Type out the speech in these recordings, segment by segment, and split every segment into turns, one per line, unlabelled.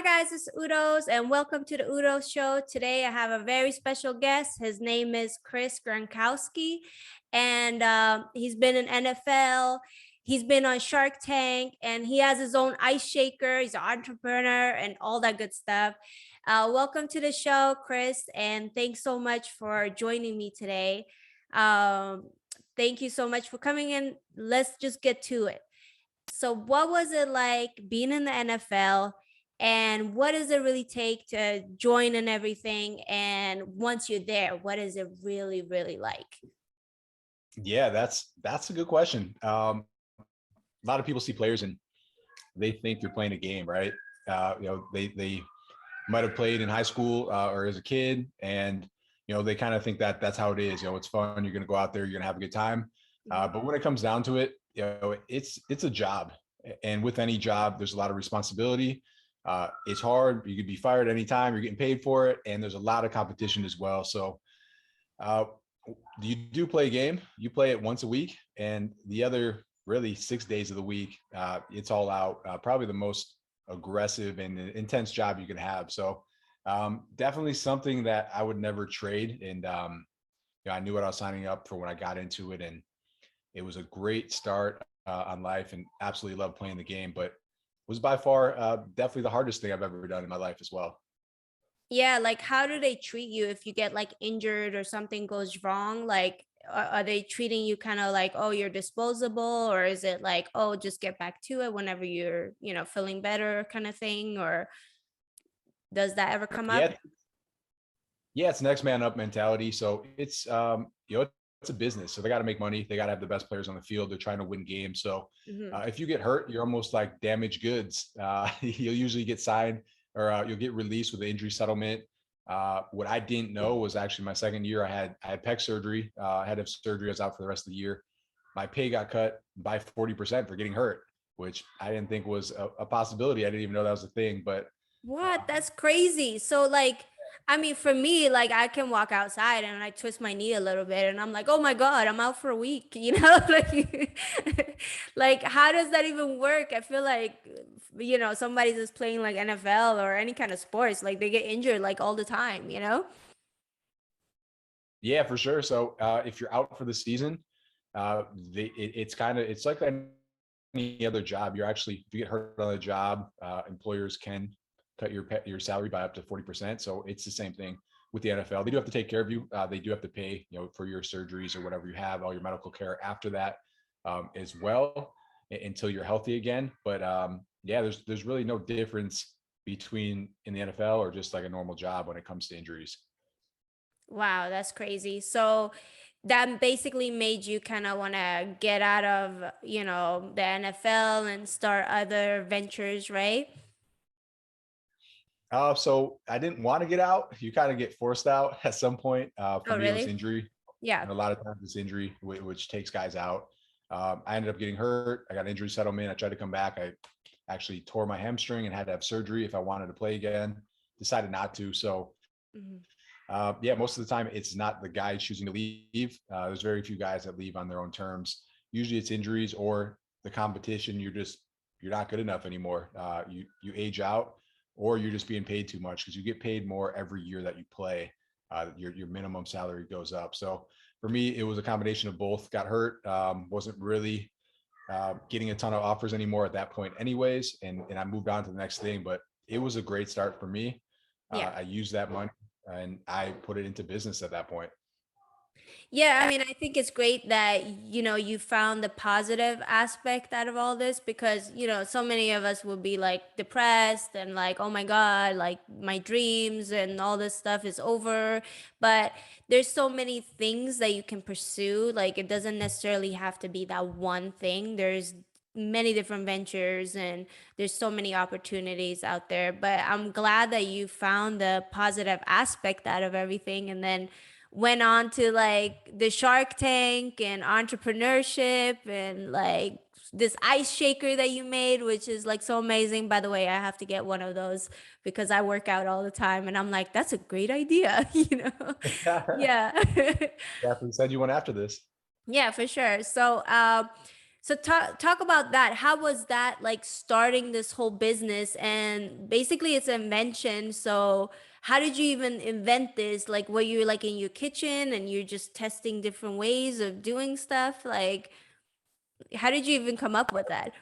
Hi guys, it's Uldouz and welcome to the Uldouz Show. Today I have a very special guest. His name is Chris Gronkowski, and he's been in NFL. He's been on Shark Tank, and he has his own ice shaker. He's an entrepreneur and all that good stuff. Welcome to the show, Chris, and thanks so much for joining me today. Um, Thank you so much for coming in. Let's just get to it. So, what was it like being in the NFL? And what does it really take to join and everything? And once you're there, what is it really, really like?
Yeah, that's a good question. A lot of people see players and they think they're playing a game, right? They might have played in high school or as a kid, and they kind of think that that's how it is. It's fun. You're going to go out there, you're going to have a good time. But when it comes down to it, it's a job, and with any job, there's a lot of responsibility. It's hard. You could be fired anytime. You're getting paid for it, and there's a lot of competition as well. So uh, you do play a game. You play it once a week, and the other really 6 days of the week, it's all out. Probably the most aggressive and intense job you can have. So definitely something that I would never trade. And I knew what I was signing up for when I got into it, and it was a great start on life, and absolutely loved playing the game. But was by far definitely the hardest thing I've ever done in my life as well.
Yeah, like how do they treat you if you get like injured or something goes wrong? Like, are they treating you kind of like, oh, you're disposable, or is it like, oh, just get back to it whenever you're, feeling better kind of thing? Or does that ever come up?
Yeah, yeah, it's next man up mentality. So it's it's a business. So they got to make money. They got to have the best players on the field. They're trying to win games. So
Mhm.
if you get hurt, you're almost like damaged goods. You'll usually get signed, or you'll get released with an injury settlement. What I didn't know was actually my second year, I had pec surgery. I had to have surgery. I was out for the rest of the year. My pay got cut by 40% for getting hurt, which I didn't think was a possibility. I didn't even know that was a thing. But
What?
uh,
That's crazy. So like, I mean, for me, like I can walk outside and I twist my knee a little bit and I'm like, oh my God, I'm out for a week, like like how does that even work? I feel like somebody's just playing like NFL or any kind of sports, like they get injured like all the time.
yeah, for sure. So if you're out for the season, it's like any other job. You're actually, if you get hurt on a job, employers can cut your salary by up to 40%. So it's the same thing with the NFL. They do have to take care of you. They do have to pay, for your surgeries or whatever you have, all your medical care after that as well, until you're healthy again. But yeah, there's really no difference between in the NFL or just like a normal job when it comes to injuries.
Wow, that's crazy. So that basically made you kind of want to get out of, the NFL and start other ventures, right?
So I didn't want to get out. You kind of get forced out at some point. For
Oh,
me, it was
really?
injury,
Yeah.
and a lot of times it's injury, which takes guys out. I ended up getting hurt. I got an injury settlement. I tried to come back. I actually tore my hamstring and had to have surgery if I wanted to play again. Decided not to. So
Mhm.
yeah, most of the time it's not the guy choosing to leave. There's very few guys that leave on their own terms. Usually it's injuries or the competition. You're not good enough anymore. You age out, or you're just being paid too much because you get paid more every year that you play. Your minimum salary goes up. So for me, it was a combination of both. Got hurt, wasn't really getting a ton of offers anymore at that point, anyways, and I moved on to the next thing. But it was a great start for me.
Yeah.
I used that money and I put it into business at that point.
Yeah, I mean, I think it's great that, you found the positive aspect out of all this because, so many of us will be like depressed and like, oh my God, like my dreams and all this stuff is over. But there's so many things that you can pursue. Like it doesn't necessarily have to be that one thing. There's many different ventures and there's so many opportunities out there. But I'm glad that you found the positive aspect out of everything and then went on to like the Shark Tank and entrepreneurship and like this ice shaker that you made, which is like so amazing. By the way, I have to get one of those because I work out all the time and I'm like, that's a great idea, Yeah.
Definitely send you one after this.
Yeah, for sure. So, So talk about that. How was that like starting this whole business? And basically it's an invention. So how did you even invent this? Like were you like in your kitchen and you're just testing different ways of doing stuff? Like how did you even come up with that?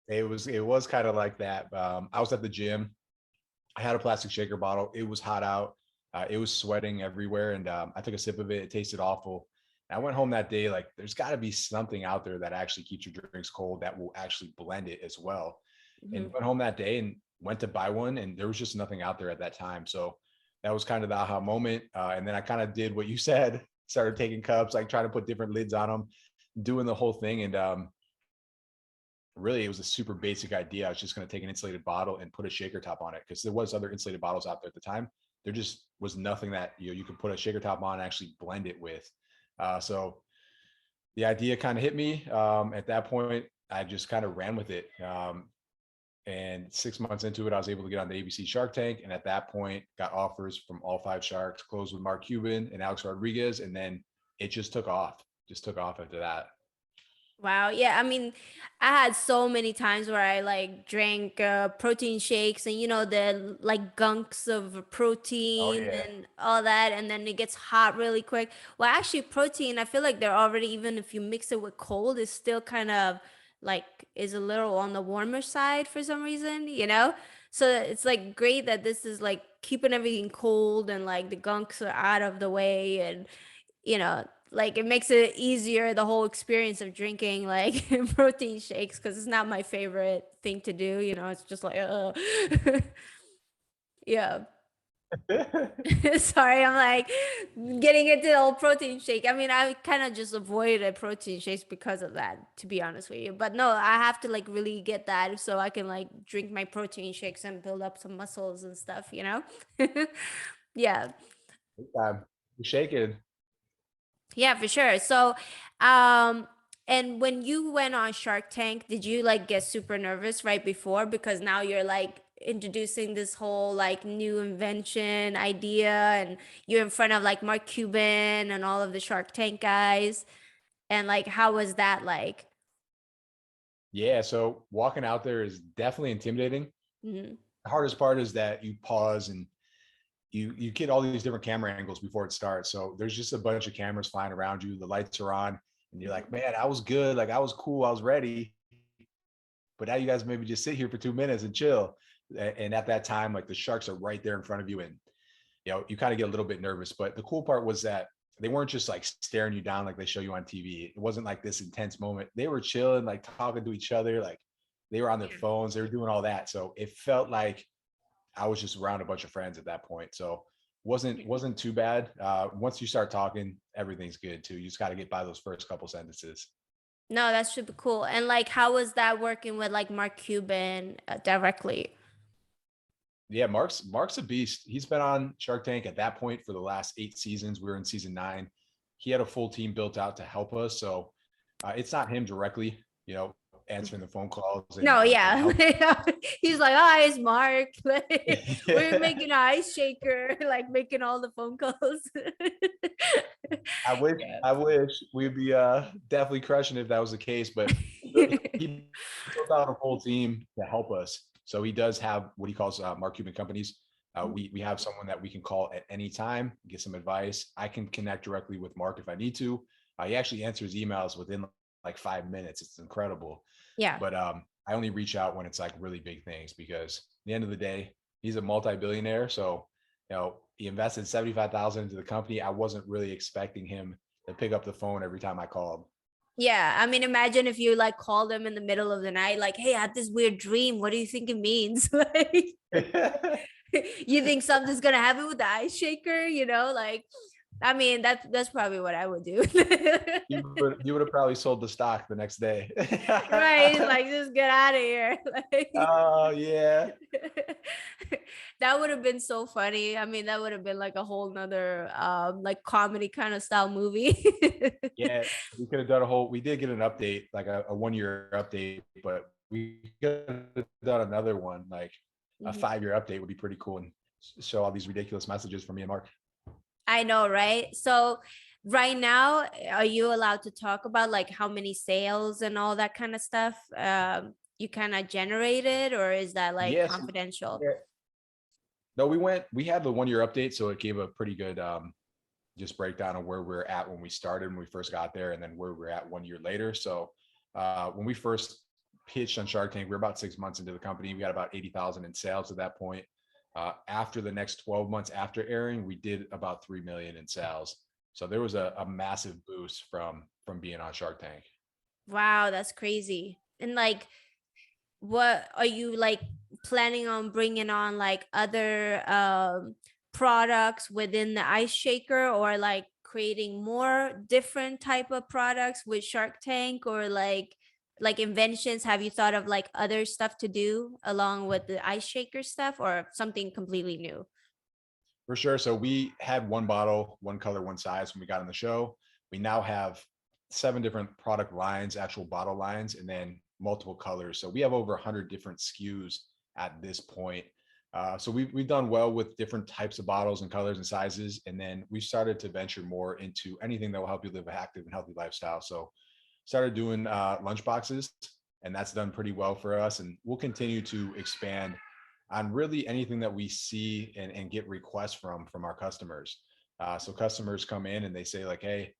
It was kind of like that. I was at the gym. I had a plastic shaker bottle. It was hot out. It was sweating everywhere, and I took a sip of it. It tasted awful. And I went home that day like, there's got to be something out there that actually keeps your drinks cold that will actually blend it as well. And
Mhm.
went home that day and went to buy one, and there was just nothing out there at that time. So that was kind of the aha moment. And then I kind of did what you said, started taking cups, like trying to put different lids on them, doing the whole thing, and really it was a super basic idea. I was just going to take an insulated bottle and put a shaker top on it, because there was other insulated bottles out there at the time. There just was nothing that you could put a shaker top on and actually blend it with. So the idea kind of hit me. At that point I just kind of ran with it. And 6 months into it, I was able to get on the ABC Shark Tank, and at that point got offers from all five sharks, closed with Mark Cuban and Alex Rodriguez, and then it just took off after that.
Wow. Yeah. I mean, I had so many times where I like drank protein shakes and, the like gunks of
Oh
protein
yeah.
and all that. And then it gets hot really quick. Well, actually, protein, I feel like they're already, even if you mix it with cold, it's still kind of like is a little on the warmer side for some reason. So it's like great that this is like keeping everything cold and like the gunks are out of the way and like it makes it easier, the whole experience of drinking like protein shakes, because it's not my favorite thing to do. It's just like, yeah. Sorry, I'm like getting into the whole protein shake. I mean, I kind of just avoided protein shakes because of that, to be honest with you. But no, I have to like really get that so I can like drink my protein shakes and build up some muscles and stuff. Yeah.
I'm shaking.
Yeah, for sure. So, um, and when you went on Shark Tank, did you like get super nervous right before? Because now you're like introducing this whole like new invention idea and you're in front of like Mark Cuban and all of the Shark Tank guys. And like, how was that like?
Yeah, so walking out there is definitely intimidating.
Mhm.
The hardest part is that you pause and you get all these different camera angles before it starts. So there's just a bunch of cameras flying around you. The lights are on, and you're like,
Mhm.
man, I was good. Like I was cool. I was ready. But now you guys maybe just sit here for 2 minutes and chill. And at that time, like the sharks are right there in front of you, and you kind of get a little bit nervous. But the cool part was that they weren't just like staring you down like they show you on TV. It wasn't like this intense moment. They were chilling, like talking to each other, like they were on their
Yeah.
phones, they were doing all that. So it felt like I was just around a bunch of friends at that point. So wasn't too bad. Once you start talking, everything's good too. You just got to get by those first couple sentences.
No, that's super cool. And like, how was that working with like Mark Cuban directly?
Yeah, Mark's a beast. He's been on Shark Tank at that point for the last 8 seasons. We were in season 9. He had a full team built out to help us. So it's not him directly, answering the phone calls and
No,
and
yeah.
helping.
He's like, "Oh, it's Mark." Like, we're making an ice shaker, like making all the phone calls. Yeah.
I wish we'd be definitely crushing if that was the case, but he built out a whole team to help us. So he does have what he calls Mark Cuban companies. We have someone that we can call at any time, get some advice. I can connect directly with Mark if I need to. He actually answers emails within like 5 minutes. It's incredible.
Yeah.
But I only reach out when it's like really big things, because at the end of the day, he's a multi-billionaire. So, he invested 75,000 into the company. I wasn't really expecting him to pick up the phone every time I called.
Yeah. I mean, imagine if you like call them in the middle of the night, like, "Hey, I had this weird dream. What do you think it means?" Like, you think something's gonna happen with the ice shaker? Like, I mean, that's probably what I would do.
You would have probably sold the stock the next day.
Right? Like, just get out of here. Like,
Oh yeah.
that would have been so funny. I mean, that would have been like a whole nother like comedy kind of style movie.
Yeah, we could have done we did get an update, like a 1 year update, but we could have done another one, like a
Mhm.
5 year update would be pretty cool, and show all these ridiculous messages from me and Mark.
I know, right? So right now, are you allowed to talk about like how many sales and all that kind of stuff you kind of generated, or is that like
Yes.
confidential?
Yeah. No, we had the 1 year update, so it gave a pretty good just breakdown of where we're at when we started, when we first got there, and then where we're at 1 year later. So when we first pitched on Shark Tank, we were about 6 months into the company. We got about 80,000 in sales at that point. After the next 12 months after airing, we did about 3 million in sales. So there was a massive boost from being on Shark Tank.
Wow, that's crazy. And like, what are you like planning on bringing on, like other products within the ice shaker, or like creating more different type of products with Shark Tank, or like inventions? Have you thought of like other stuff to do along with the ice shaker stuff, or something completely new?
For sure. So we had one bottle, one color, one size when we got on the show. We now have 7 different product lines, actual bottle lines, and then multiple colors. So we have over 100 different SKUs at this point. So we've done well with different types of bottles and colors and sizes. And then we started to venture more into anything that will help you live an active and healthy lifestyle. So started doing lunch boxes, and that's done pretty well for us. And we'll continue to expand on really anything that we see and get requests from our customers. So customers come in and they say like, hey,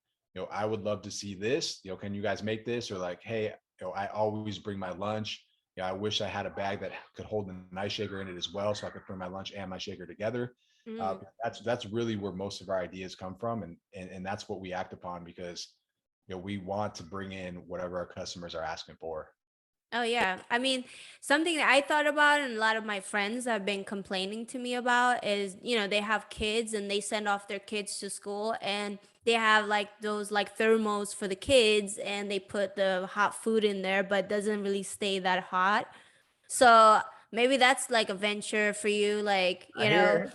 I would love to see this. Can you guys make this? Or like, hey, I always bring my lunch. I wish I had a bag that could hold an ice shaker in it as well, so I could bring my lunch and my shaker together.
Mm.
That's really where most of our ideas come from, and that's what we act upon because we want to bring in whatever our customers are asking for.
Oh yeah. I mean, something that I thought about and a lot of my friends have been complaining to me about is, they have kids and they send off their kids to school, and they have like those like thermos for the kids, and they put the hot food in there but doesn't really stay that hot. So maybe that's like a venture for you, like,
I hear.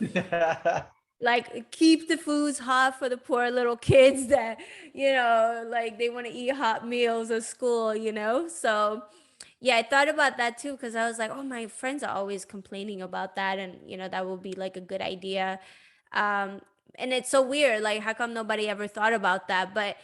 like keep the foods hot for the poor little kids that, like they want to eat hot meals at school. So yeah, I thought about that too, because I was like, oh, my friends are always complaining about that, and that would be like a good idea. Um, and it's so weird, like how come nobody ever thought about that? But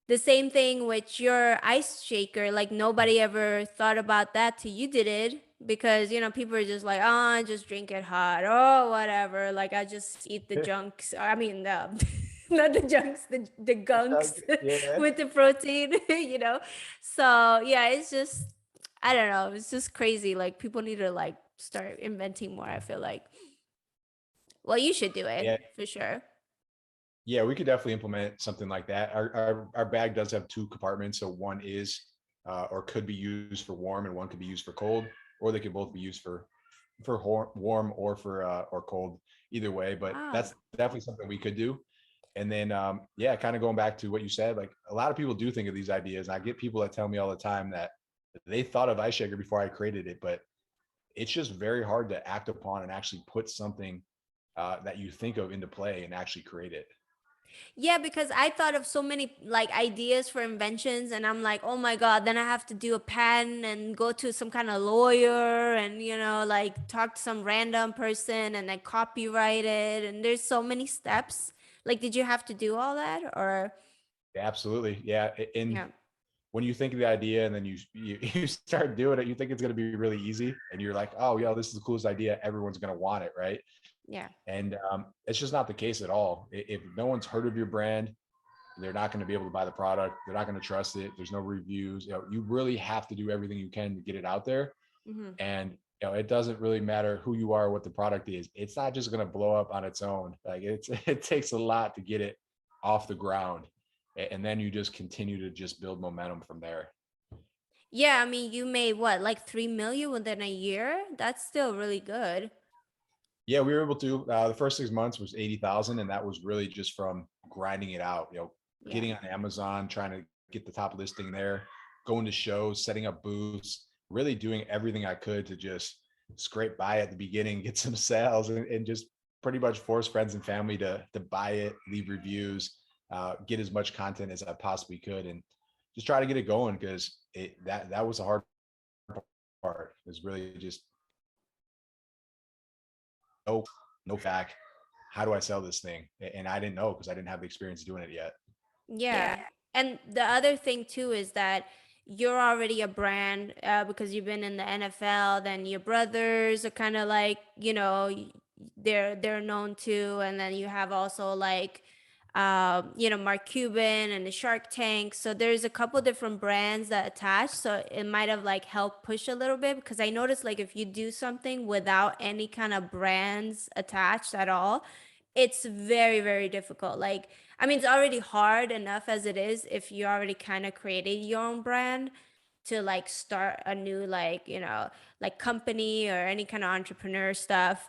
the same thing with your ice shaker, like nobody ever thought about that till you did it, because people are just like, oh, I just drink it hot, oh, whatever. Like I just eat the junks. I mean, not the junks, the gunks
Yeah.
with the protein, So yeah, it's just, I don't know, it's just crazy. Like people need to like start inventing more. I feel like, well, you should do it
Yeah.
for sure.
Yeah, we could definitely implement something like that. Our bag does have 2 compartments, so one is or could be used for warm, and one could be used for cold, or they could both be used for warm or for or cold, either way. But
Wow.
that's definitely something we could do. And then yeah, kind of going back to what you said, like a lot of people do think of these ideas, and I get people that tell me all the time that they thought of ice shaker before I created it, but it's just very hard to act upon and actually put something that you think of into play and actually create it.
Yeah, because I thought of so many like ideas for inventions, and I'm like, oh my God, then I have to do a patent and go to some kind of lawyer and, like talk to some random person and then copyright it. And there's so many steps. Like, did you have to do all that, or?
Absolutely. Yeah. And
Yeah.
when you think of the idea and then you start doing it, you think it's going to be really easy. And you're like, oh, yeah, this is the coolest idea. Everyone's going to want it. Right.
Yeah.
And it's just not the case at all. If no one's heard of your brand, they're not going to be able to buy the product. They're not going to trust it. There's no reviews. You really have to do everything you can to get it out there.
Hmm.
And it doesn't really matter who you are, what the product is. It's not just going to blow up on its own. Like it takes a lot to get it off the ground, and then you just continue to just build momentum from there.
Yeah. I mean, you made what, like 3 million within a year? That's still really good.
Yeah, we were able to. The first 6 months was 80,000, and that was really just from grinding it out.
Yeah.
Getting on Amazon, trying to get the top listing there, going to shows, setting up booths, really doing everything I could to just scrape by at the beginning, get some sales, and just pretty much force friends and family to buy it, leave reviews, get as much content as I possibly could, and just try to get it going because that was the hard part. It was really just no no fact. How do I sell this thing? And I didn't know because I didn't have the experience doing it yet.
Yeah. And the other thing too is that you're already a brand because you've been in the NFL, then your brothers are kind of like, they're known too, and then you have also like Mark Cuban and the Shark Tank. So there's a couple different brands that attach, so it might have like helped push a little bit because I noticed like if you do something without any kind of brands attached at all, it's very, very difficult. Like, I mean, it's already hard enough as it is if you already kind of created your own brand to like start a new like, like company or any kind of entrepreneur stuff.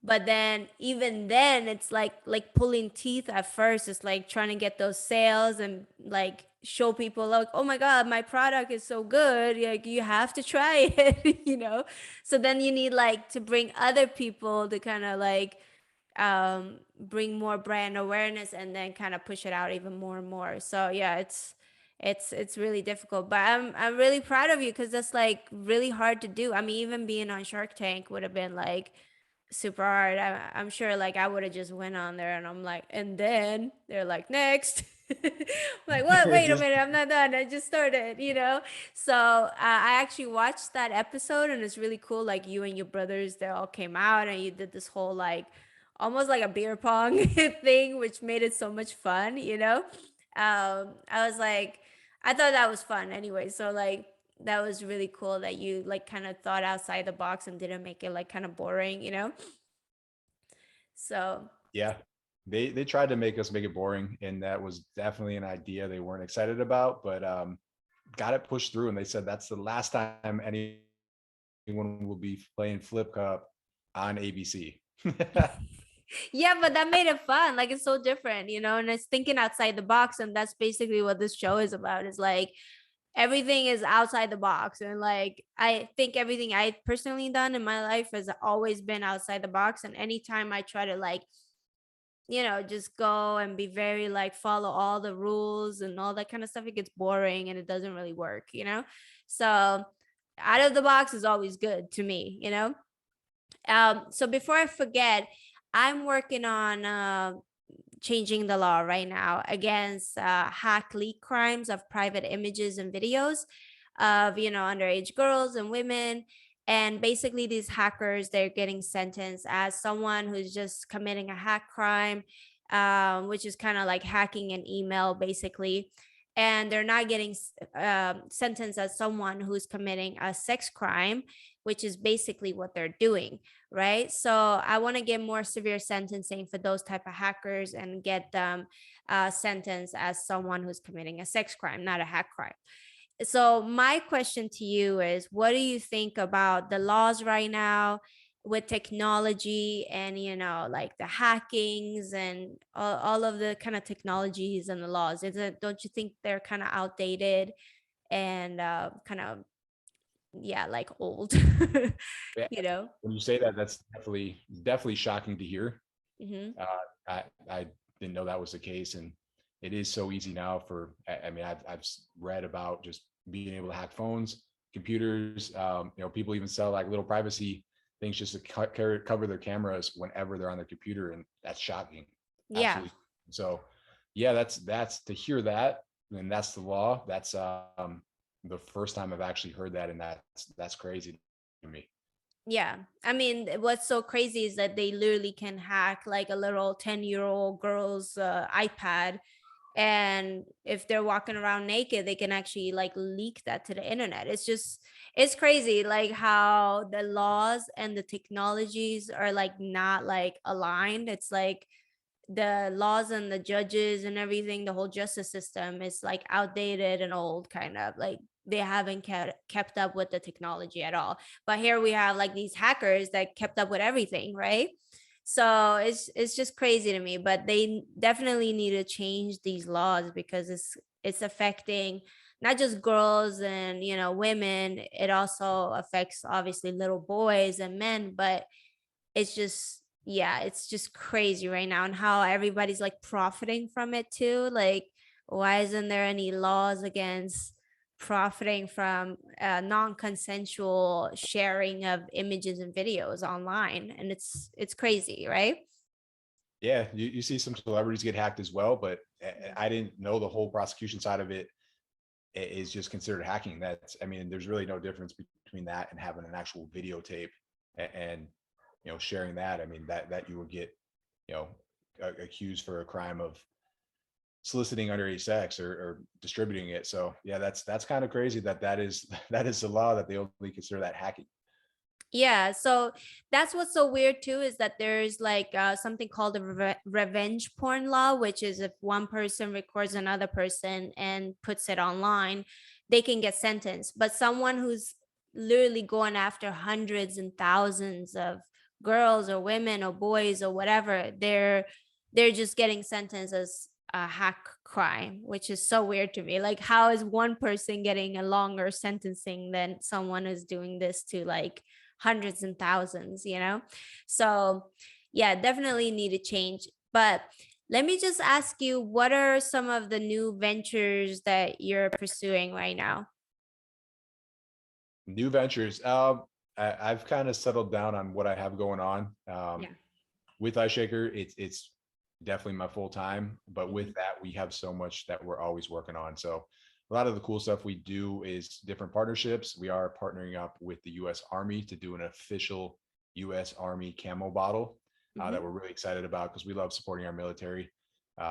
But then even then it's like pulling teeth at first. It's like trying to get those sales and like show people like, oh my God, my product is so good. Like you have to try it. So then you need like to bring other people to kind of like bring more brand awareness and then kind of push it out even more and more. So yeah, it's really difficult, but I'm really proud of you because that's like really hard to do. I mean, even being on Shark Tank would have been like super hard. I'm sure like I would have just went on there and I'm like, and then they're like, next. I'm like, what? Wait a
Just
minute, I'm not done. I just started. So I actually watched that episode and it's really cool. Like you and your brothers, they all came out and you did this whole like almost like a beer pong thing, which made it so much fun. I was like, I thought that was fun anyway. So like that was really cool that you like kind of thought outside the box and didn't make it like kind of boring. So
yeah, they tried to make us make it boring, and that was definitely an idea they weren't excited about, but got it pushed through, and they said that's the last time anyone will be playing Flip Cup on ABC.
yeah, but that made it fun. Like it's so different, and it's thinking outside the box. And that's basically what this show is about. Is like everything is outside the box. And like I think everything I personally done in my life has always been outside the box. And anytime I try to like, just go and be very like follow all the rules and all that kind of stuff, it gets boring and it doesn't really work. So out of the box is always good to me. So before I forget, I'm working on changing the law right now against hack leak crimes of private images and videos of underage girls and women. And basically these hackers, they're getting sentenced as someone who's just committing a hack crime, which is kind of like hacking an email basically. And they're not getting sentenced as someone who's committing a sex crime, which is basically what they're doing, right? So I want to get more severe sentencing for those type of hackers and get them sentenced as someone who's committing a sex crime, not a hack crime. So my question to you is, what do you think about the laws right now with technology and like the hackings and all of the kind of technologies and the laws? Don't you think they're kind of outdated and kind of, yeah, like old?
Yeah,
you know
when you say that, that's definitely shocking to hear.
hmm
Uh, I didn't know that was the case, and it is so easy now for. I mean, I've read about just being able to hack phones, computers. People even sell like little privacy things just to cover their cameras whenever they're on their computer, and that's shocking.
yeah.
Absolutely. So, yeah, that's to hear that, and that's the law. That's the first time I've actually heard that, and that's crazy to me.
Yeah. I mean, what's so crazy is that they literally can hack like a little 10-year-old girl's iPad. And if they're walking around naked, they can actually like leak that to the internet. It's crazy like how the laws and the technologies are like not like aligned. It's like the laws and the judges and everything, the whole justice system is like outdated and old, kind of like they haven't kept up with the technology at all. But here we have like these hackers that kept up with everything, right? So it's just crazy to me, but they definitely need to change these laws because it's affecting not just girls and women. It also affects obviously little boys and men, but it's just, yeah, it's just crazy right now and how everybody's like profiting from it too. Like, why isn't there any laws against profiting from non-consensual sharing of images and videos online? And it's crazy, right?
Yeah, you see some celebrities get hacked as well, but I didn't know the whole prosecution side of it is just considered hacking. That's, I mean, there's really no difference between that and having an actual videotape and sharing that. I mean, that you would get you know accused for a crime of soliciting underage sex or distributing it. So yeah, that's kind of crazy that is that is the law that they only consider that hacking.
Yeah, so that's what's so weird too is that there's like something called a revenge porn law, which is if one person records another person and puts it online, they can get sentenced. But someone who's literally going after hundreds and thousands of girls or women or boys or whatever, they're just getting sentenced as a hack crime, which is so weird to me. Like, how is one person getting a longer sentencing than someone who's doing this to like hundreds and thousands, you know? So, yeah, definitely need to change. But let me just ask you, what are some of the new ventures that you're pursuing right now?
New ventures. I've kind of settled down on what I have going on.
Yeah.
With iShaker, it's definitely my full time, but
Mhm.
with that, we have so much that we're always working on. So a lot of the cool stuff we do is different partnerships. We are partnering up with the U.S. Army to do an official U.S. Army camo bottle that
Mhm.
we're really excited about because we love supporting our military.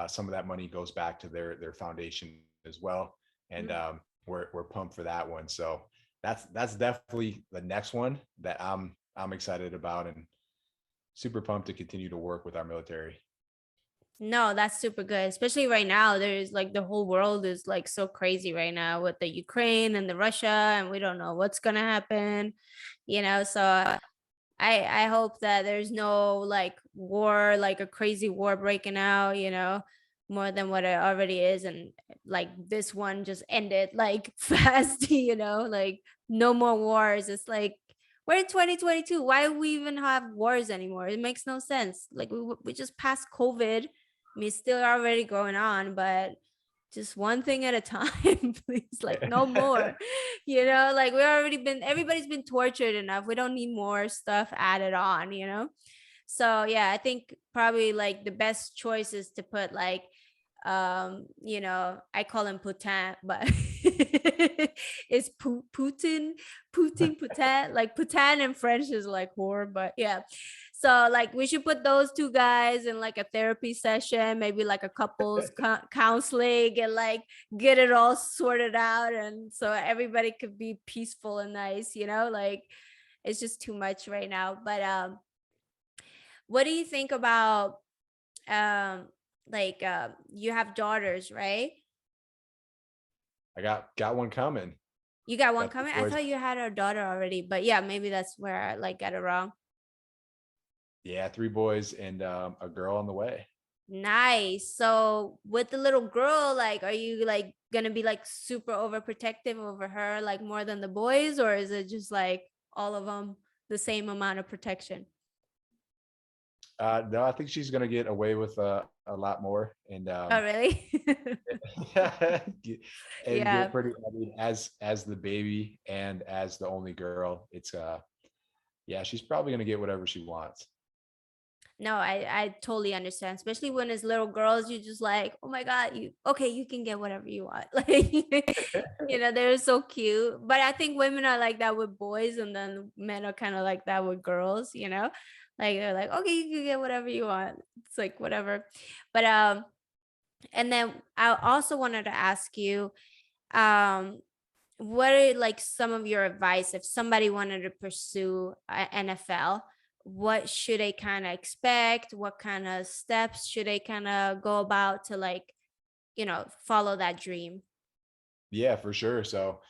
Some of that money goes back to their foundation as well, and
Mhm.
we're pumped for that one. So that's definitely the next one that I'm excited about and super pumped to continue to work with our military.
No, that's super good. Especially right now, there's like the whole world is like so crazy right now with the Ukraine and the Russia, and we don't know what's gonna happen, you know. So I hope that there's no like war, like a crazy war breaking out, you know, more than what it already is. And like this one just ended like fast, you know, like no more wars. It's like we're in 2022. Why do we even have wars anymore? It makes no sense. Like we just passed COVID. I mean, it's still already going on, but just one thing at a time, please. Like no more. You know, like we already been everybody's been tortured enough. We don't need more stuff added on, you know? So yeah, I think probably like the best choice is to put like you know, I call him Putin, but it's Putin, like Putin in French is like whore, but yeah. So like we should put those two guys in like a therapy session, maybe like a couples counseling and like get it all sorted out and so everybody could be peaceful and nice, you know? Like it's just too much right now. But what do you think about um like you have daughters, right?
I got one coming.
You got one
Got the
coming? I
boys.
thought you had a daughter already, but yeah, maybe that's where I like got it wrong.
Yeah, three boys and a girl on the way.
Nice. So with the little girl, like, are you like gonna be like super overprotective over her, like more than the boys, or is it just like all of them the same amount of protection?
No, I think she's gonna get away with a lot more and
Oh, really?
get- and get
Yeah.
pretty. I mean, as the baby and as the only girl, it's yeah, she's probably gonna get whatever she wants.
No, I totally understand, especially when it's little girls, you just like, oh my God, you okay, you can get whatever you want. Like, you know, they're so cute. But I think women are like that with boys, and then men are kind of like that with girls, you know? Like they're like, okay, you can get whatever you want. It's like whatever. But and then I also wanted to ask you, um, what are like some of your advice if somebody wanted to pursue NFL? What should they kind of expect? What kind of steps should they kind of go about to like, you know, follow that dream?
Yeah, for sure. So,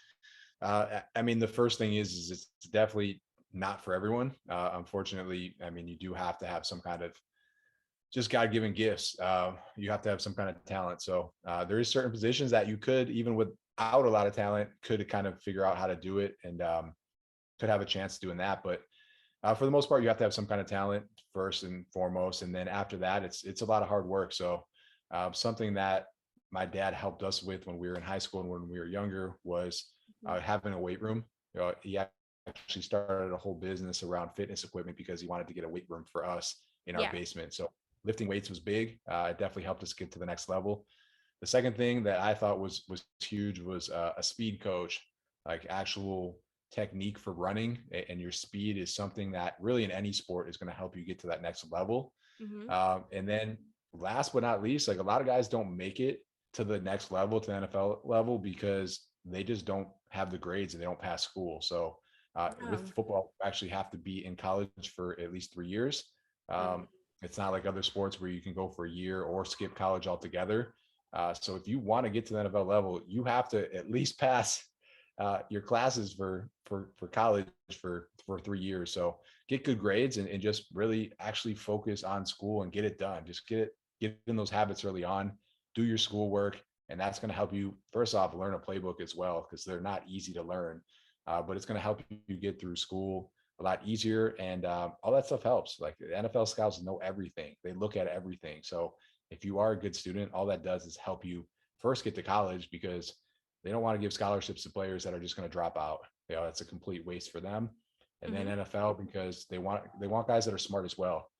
I mean, the first thing is it's definitely not for everyone. Unfortunately, I mean, you do have to have some kind of just God-given gifts. You have to have some kind of talent. So there is certain positions that you could, even without a lot of talent, could kind of figure out how to do it and could have a chance doing that. But for the most part, you have to have some kind of talent first and foremost, and then after that, it's a lot of hard work. So something that my dad helped us with when we were in high school and when we were younger was
Mhm.
having a weight room. He actually started a whole business around fitness equipment because he wanted to get a weight room for us in our
Yeah.
basement. So lifting weights was big. It definitely helped us get to the next level. The second thing that I thought was huge was a speed coach, like actual technique for running, and your speed is something that really in any sport is going to help you get to that next level.
Mm-hmm.
And then last but not least, like a lot of guys don't make it to the next level, to the NFL level, because they just don't have the grades and they don't pass school. So with
Oh.
football, you actually have to be in college for at least 3 years.
Mm.
Um, it's not like other sports where you can go for a year or skip college altogether. So if you want to get to the NFL level, you have to at least pass your classes for college for 3 years. So get good grades and just really actually focus on school and get it done. Just get in those habits early on. Do your schoolwork, and that's going to help you first off learn a playbook as well, because they're not easy to learn. But it's going to help you get through school a lot easier, and all that stuff helps. Like the NFL scouts know everything; they look at everything. So if you are a good student, all that does is help you first get to college, because they don't want to give scholarships to players that are just going to drop out. You know, it's a complete waste for them. And then
Mm-hmm.
NFL, because they want guys that are smart as well.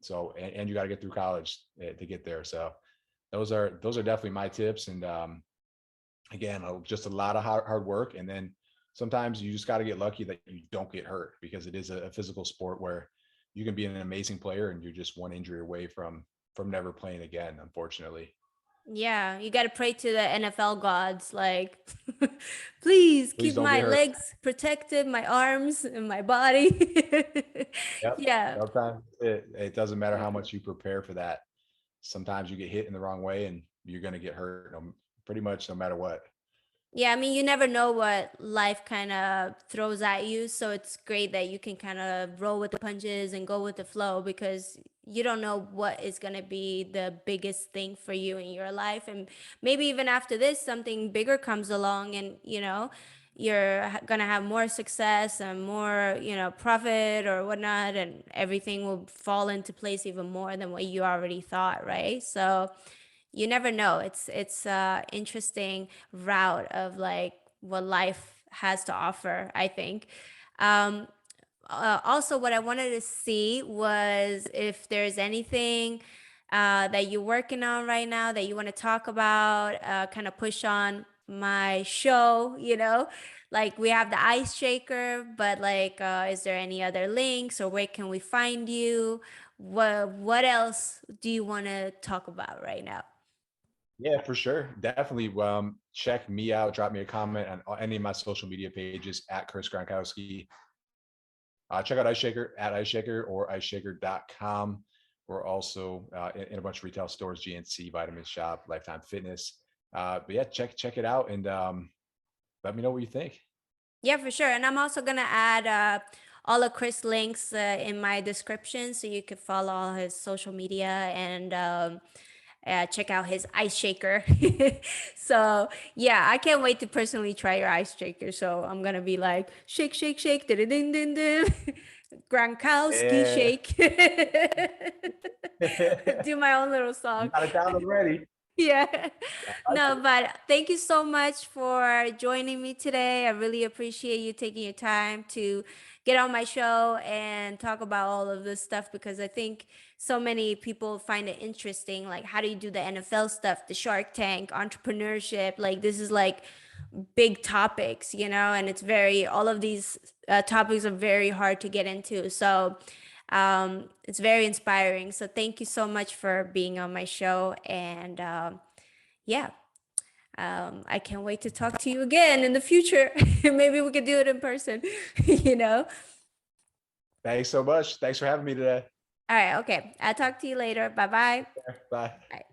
So and you got to get through college to get there. So those are definitely my tips. And again, just a lot of hard work. And then sometimes you just got to get lucky that you don't get hurt, because it is a physical sport where you can be an amazing player and you're just one injury away from never playing again, unfortunately.
Yeah, you got to pray to the NFL gods, like, please
Please
keep
don't get
my
hurt.
legs protected, my arms and my body.
Yep.
Yeah.
Sometimes it doesn't matter how much you prepare for that. Sometimes you get hit in the wrong way and you're going to get hurt, pretty much no matter what.
Yeah, I mean, you never know what life kind of throws at you. So it's great that you can kind of roll with the punches and go with the flow, because you don't know what is going to be the biggest thing for you in your life. And maybe even after this, something bigger comes along and, you're going to have more success and more, profit or whatnot, and everything will fall into place even more than what you already thought, right? So, you never know. It's a interesting route of like what life has to offer, I think. um Also, what I wanted to see was if there's anything that you're working on right now that you want to talk about, kind of push on my show, like we have the ice shaker, but like, is there any other links, or where can we find you? What else do you want to talk about right now?
Yeah, for sure. Definitely check me out. Drop me a comment on any of my social media pages at Chris Gronkowski. Check out Ice Shaker at Ice Shaker or iceshaker.com. We're also in a bunch of retail stores, GNC, Vitamin Shop, Lifetime Fitness. But yeah, check it out, and let me know what you think.
Yeah, for sure. And I'm also gonna add all of Chris links in my description, so you could follow all his social media and check out his ice shaker. So yeah, I can't wait to personally try your ice shaker. So I'm gonna be like, shake, shake, shake, ding, ding, ding, ding. Gronkowski
Yeah.
shake. Do my own little
You
song.
got it down already.
Yeah.
I like
No,
it.
but thank you so much for joining me today. I really appreciate you taking your time to get on my show and talk about all of this stuff, because I think so many people find it interesting. Like, how do you do the NFL stuff, the Shark Tank, entrepreneurship? Like, this is like big topics, and it's all of these topics are very hard to get into. So, it's very inspiring. So thank you so much for being on my show. And yeah, I can't wait to talk to you again in the future. Maybe we could do it in person, you know?
Thanks so much. Thanks for having me today.
All right. Okay. I'll talk to you later. Bye bye.
Bye.
Bye.